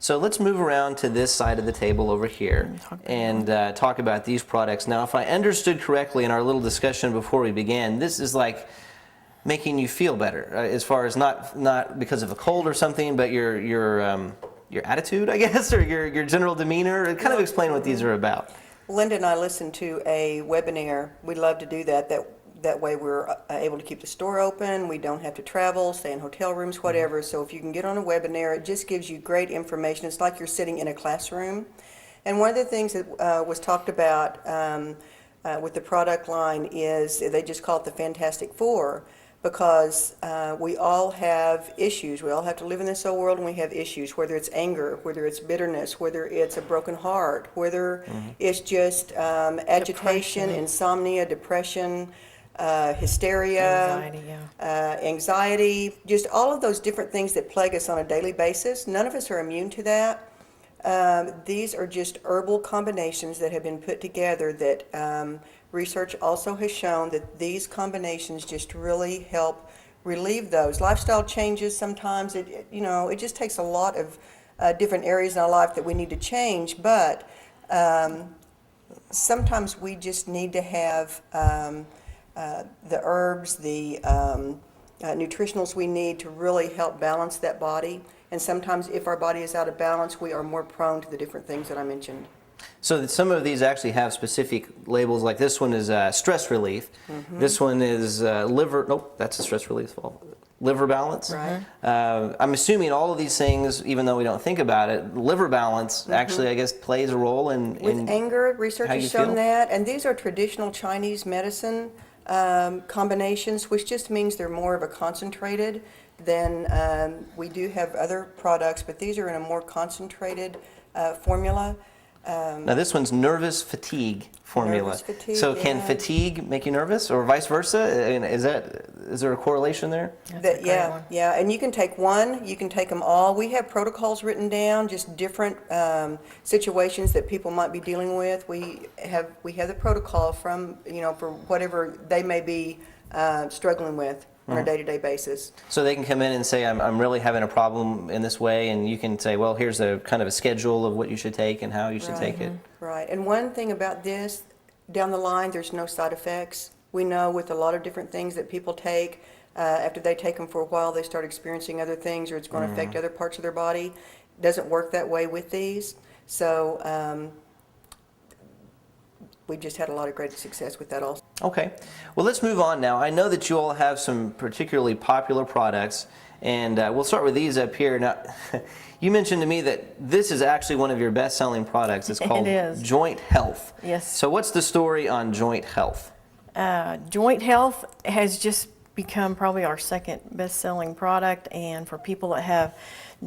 So let's move around to this side of the table over here and talk about these products. Now, if I understood correctly in our little discussion before we began, this is like making you feel better, as far as not because of a cold or something, but your attitude, I guess, or your general demeanor. Kind of explain what these are about. Linda and I listened to a webinar. We love to do that. That way we're able to keep the store open. We don't have to travel, stay in hotel rooms, whatever. So if you can get on a webinar, it just gives you great information. It's like you're sitting in a classroom. And one of the things that was talked about with the product line is they just call it the Fantastic Four, because we all have issues. We all have to live in this old world, and we have issues, whether it's anger, whether it's bitterness, whether it's a broken heart, whether it's just agitation, insomnia, depression, hysteria, anxiety, just all of those different things that plague us on a daily basis. None of us are immune to that. These are just herbal combinations that have been put together that research also has shown that these combinations just really help relieve those lifestyle changes. Sometimes it just takes a lot of different areas in our life that we need to change, but sometimes we just need to have the herbs, the nutritionals we need to really help balance that body. And sometimes if our body is out of balance, we are more prone to the different things that I mentioned. So some of these actually have specific labels, like this one is stress relief. This one is liver, nope, that's a stress relief. Liver balance. Right. I'm assuming all of these things, even though we don't think about it, liver balance actually, I guess, plays a role in With anger, research how has you shown feel? that, and these are traditional Chinese medicine combinations, which just means they're more of a concentrated than we do have other products, but these are in a more concentrated formula. Now this one's nervous fatigue formula. Nervous fatigue, So can yeah. fatigue make you nervous, or vice versa? And is there a correlation there? Yeah, and you can take one, you can take them all. We have protocols written down, just different situations that people might be dealing with. We have the protocol from, for whatever they may be struggling with on a day-to-day basis. So they can come in and say, I'm really having a problem in this way, and you can say, well, here's a kind of a schedule of what you should take and how you should take it. Right, and one thing about this, down the line, there's no side effects. We know with a lot of different things that people take, after they take them for a while, they start experiencing other things, or it's going to affect other parts of their body. It doesn't work that way with these. So we just had a lot of great success with that also. Okay, well, let's move on now. I know that you all have some particularly popular products, and we'll start with these up here. Now, you mentioned to me that this is actually one of your best-selling products. It's called Joint Health. Yes. So what's the story on Joint Health? Joint Health has just become probably our second best-selling product, and for people that have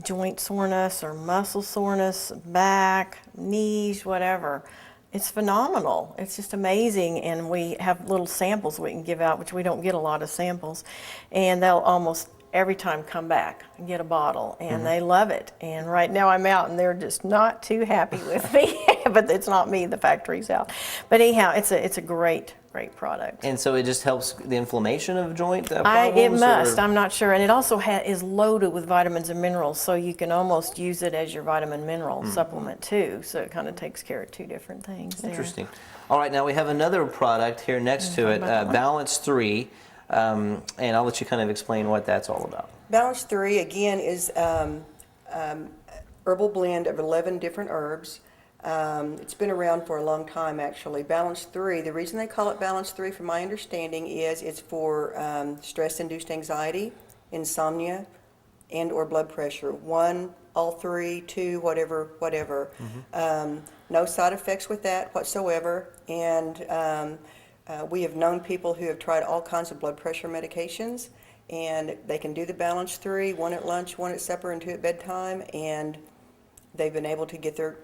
joint soreness or muscle soreness, back, knees, whatever, it's phenomenal. It's just amazing, and we have little samples we can give out, which we don't get a lot of samples, and they'll almost every time come back and get a bottle, and they love it. And right now I'm out, and they're just not too happy with me, but it's not me, the factory's out. But anyhow, it's a great product. And so it just helps the inflammation of joint problems? It must, I'm not sure. And it also is loaded with vitamins and minerals, so you can almost use it as your vitamin mineral supplement too. So it kind of takes care of two different things there. Interesting. All right, now we have another product here next to it, Balance 3, and I'll let you kind of explain what that's all about. Balance 3, again, is herbal blend of 11 different herbs. It's been around for a long time, actually. Balance 3, the reason they call it Balance 3, from my understanding, is it's for stress-induced anxiety, insomnia, and or blood pressure. 1, all 3, 2, whatever. No side effects with that whatsoever. And we have known people who have tried all kinds of blood pressure medications, and they can do the Balance 3, 1 at lunch, 1 at supper, and 2 at bedtime, and they've been able to get their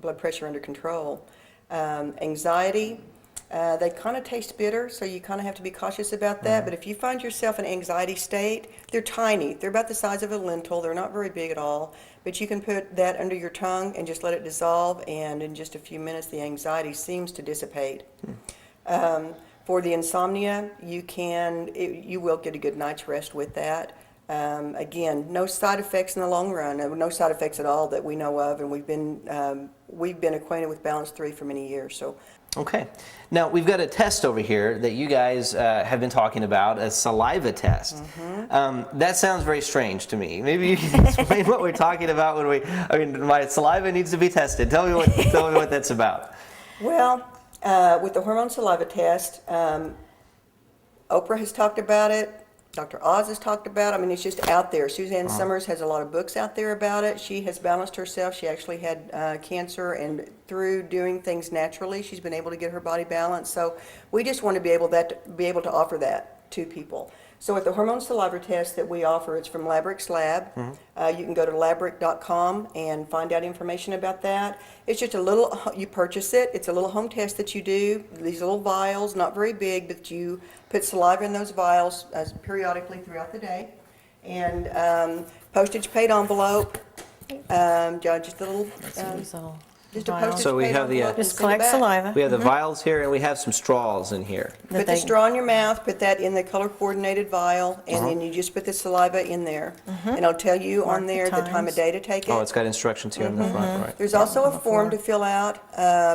blood pressure under control. Anxiety, they kind of taste bitter, so you kind of have to be cautious about that. But if you find yourself in an anxiety state, they're tiny. They're about the size of a lentil. They're not very big at all. But you can put that under your tongue and just let it dissolve, and in just a few minutes, the anxiety seems to dissipate. For the insomnia, you will get a good night's rest with that. Again, no side effects in the long run, no side effects at all that we know of, and we've been acquainted with Balance 3 for many years. So. Okay. Now, we've got a test over here that you guys have been talking about, a saliva test. That sounds very strange to me. Maybe you can explain what we're talking about when my saliva needs to be tested. Tell me what that's about. Well, with the hormone saliva test, Oprah has talked about it. Dr. Oz has talked about it. I mean, it's just out there. Suzanne Summers has a lot of books out there about it. She has balanced herself. She actually had cancer, and through doing things naturally, she's been able to get her body balanced. So we just want to be able to offer that to people. So with the hormone saliva test that we offer, it's from Labrix Lab. You can go to labric.com and find out information about that. It's just you purchase it. It's a little home test that you do. These little vials, not very big, but you put saliva in those vials periodically throughout the day. And postage paid envelope, just a little, just a postage So we paid have the, envelope and Just send it collect back. saliva. we have the vials here, and we have some straws in here. Put the straw in your mouth, put that in the color-coordinated vial, and then you just put the saliva in there. And it'll tell you Mark on the there the time times. of day to take it. Oh, it's got instructions here on the front, right? There's also a form to fill out,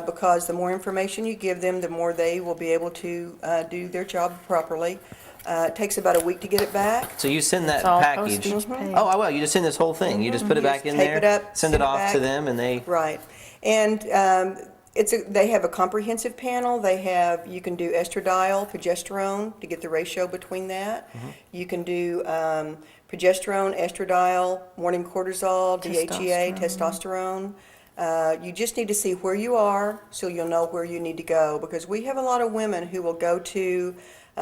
because the more information you give them, the more they will be able to do their job properly. It takes about a week to get it back. So you send that It's all package. postage paid. Oh, well, you just send this whole thing. You just put it You back just in tape there, it up, send send it it off to back. them, and they. Right. And they have a comprehensive panel. You can do estradiol, progesterone to get the ratio between that. You can do progesterone, estradiol, morning cortisol, DHEA, testosterone. You just need to see where you are so you'll know where you need to go, because we have a lot of women who will go to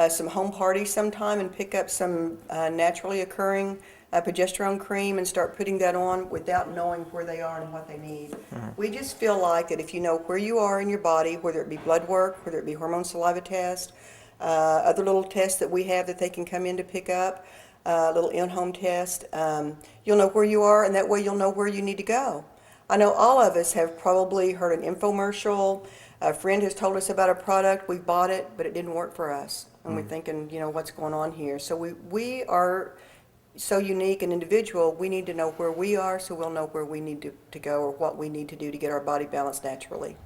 some home parties sometime and pick up some naturally occurring progesterone cream and start putting that on without knowing where they are and what they need. We just feel like that if you know where you are in your body, whether it be blood work, whether it be hormone saliva test, other little tests that we have that they can come in to pick up, little in-home test, you'll know where you are, and that way you'll know where you need to go. I know all of us have probably heard an infomercial. A friend has told us about a product, we bought it, but it didn't work for us. And we're thinking, what's going on here? So we are so unique and individual, we need to know where we are so we'll know where we need to go or what we need to do to get our body balanced naturally.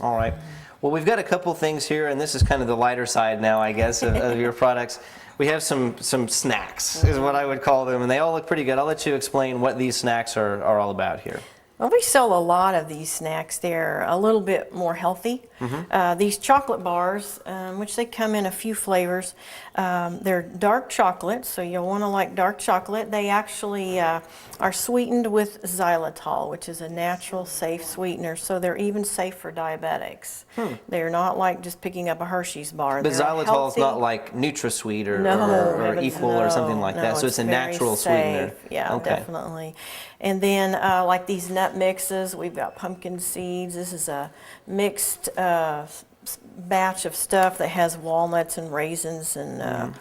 All right. Well, we've got a couple things here, and this is kind of the lighter side now, I guess, of your products. We have some snacks, is what I would call them, and they all look pretty good. I'll let you explain what these snacks are all about here. Well, we sell a lot of these snacks. They're a little bit more healthy. These chocolate bars, which they come in a few flavors, they're dark chocolate, so you'll want to like dark chocolate. They actually are sweetened with xylitol, which is a natural, safe sweetener, so they're even safe for diabetics. They're not like just picking up a Hershey's bar. But They're xylitol is healthy. not like NutraSweet or Heavens, Equal or something like that, no, so it's a very natural sweetener. safe. Yeah, Okay. definitely. And then like these nut mixes, we've got pumpkin seeds. This is a mixed batch of stuff that has walnuts and raisins and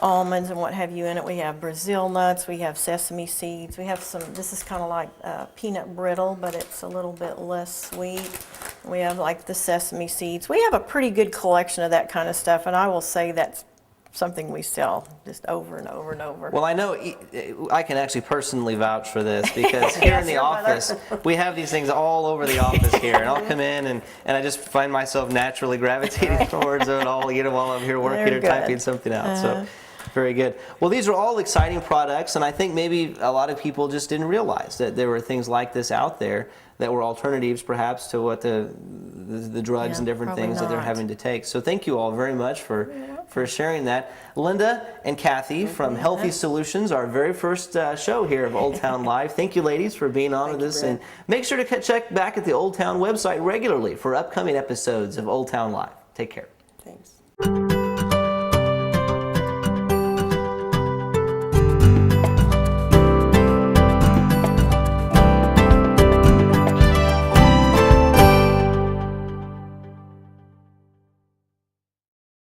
almonds and what have you in it. We have Brazil nuts, we have sesame seeds, we have some, this is kind of like peanut brittle, but it's a little bit less sweet. We have like the sesame seeds. We have a pretty good collection of that kind of stuff, and I will say that's something we sell just over and over and over. Well, I know I can actually personally vouch for this because here in the your mother. office, we have these things all over the office here, and I'll come in and I just find myself naturally gravitating towards it all, while I'm here working They're or good. typing something out. So, very good. Well, these are all exciting products, and I think maybe a lot of people just didn't realize that there were things like this out there that were alternatives perhaps to what the drugs Yeah, and different probably things that they're not. having to take. So thank you all very much for sharing that. Linda and Kathy from Healthy Solutions, our very first show here of Old Town Live. Thank you, ladies, for being on with us. And make sure to check back at the Old Town website regularly for upcoming episodes of Old Town Live. Take care. Thanks.